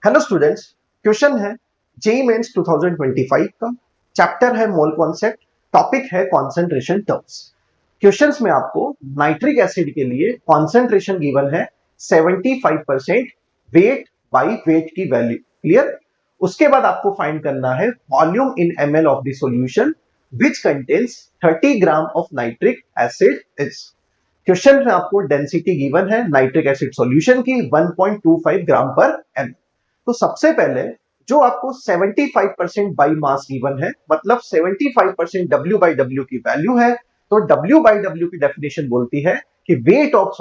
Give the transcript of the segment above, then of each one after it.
Hello students, question है JEE mains 2025 का। Chapter है मोल कॉन्सेप्ट, टॉपिक है कॉन्सेंट्रेशन टर्म्स। क्वेश्चंस में आपको नाइट्रिक एसिड के लिए कॉन्सेंट्रेशन गिवन है 75% वेट बाय वेट की वैल्यू। क्लियर? उसके बाद आपको फाइंड करना है volume in ml of the solution which contains 30 gram of nitric acid is. Question में आपको डेंसिटी गिवन है नाइट्रिक एसिड सॉल्यूशन की 1.25 ग्राम पर एम। तो सबसे पहले जो आपको 75% बाई मास गिवन है, मतलब 75% W बाई W की वैल्यू है, तो W बाई W की डेफिनेशन बोलती है कि वेट ऑफ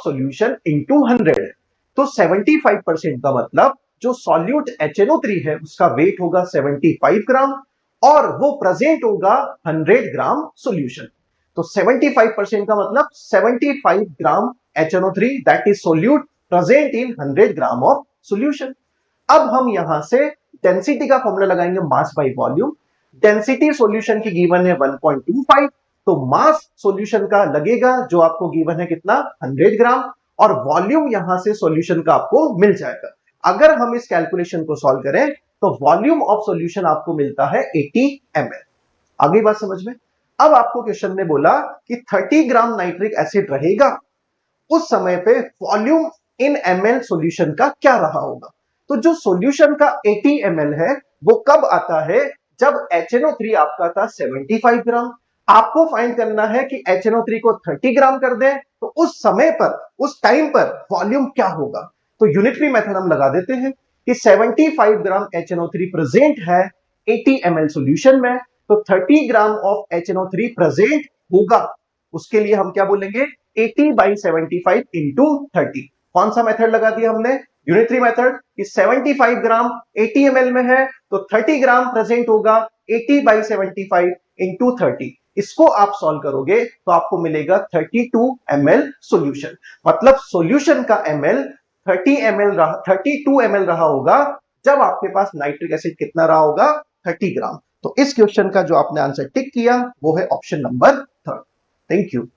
सॉल्यूशन इनटू 100 है। तो 75% का मतलब जो सॉल्यूट HNO3 है उसका वेट होगा 75 ग्राम और वो प्रेजेंट होगा 100 ग्राम सॉल्यूशन। तो 75% का मतलब 75 ग्राम HNO3 that is solute present in 100 gram of solution. अब हम यहां से डेंसिटी का फॉर्मूला लगाएंगे mass by volume. Density solution की गिवन है 1.25, तो मास सॉल्यूशन का लगेगा जो आपको गिवन है कितना 100 ग्राम, और वॉल्यूम यहां से सॉल्यूशन का आपको मिल जाएगा। अगर हम इस कैलकुलेशन को सॉल्व करें तो वॉल्यूम ऑफ सॉल्यूशन आपको मिलता है 80 ml। आगे बात समझ में? अब आपको क्वेश्चन में बोला कि 30 ग्राम नाइट्रिक एसिड रहेगा, उस समय पे वॉल्यूम इन ml सॉल्यूशन का क्या रहा होगा। तो जो सॉल्यूशन का 80 ml है वो कब आता है, जब HNO3 आपका था 75 ग्राम। आपको फाइंड करना है कि HNO3 को 30 ग्राम कर दें तो उस समय पर, उस टाइम पर वॉल्यूम क्या होगा। तो यूनिटरी मेथड हम लगा देते हैं कि 75 ग्राम HNO3 प्रेजेंट है 80 ml सॉल्यूशन में, तो 30 ग्राम ऑफ HNO3 प्रेजेंट होगा। उसके लिए हम क्या बोलेंगे 80 बाई 75 इंटू 30। कौन सा मेथड लगा दिया हमने, यूनिटरी मेथड, कि 75 ग्राम 80 ml में है तो 30 ग्राम प्रेजेंट होगा 80 बाई 75 इंटू 30। इसको आप सॉल्व करोगे तो आपको मिलेगा 32 ml सॉल्यूशन। मतलब सॉल्यूशन का ml 32 ml रहा होगा जब आपके पास नाइट्रिक एसिड कितना रहा होगा 30 ग्राम। तो इस क्वेश्चन का जो आपने आंसर टिक किया वो है ऑप्शन नंबर 3। Thank you.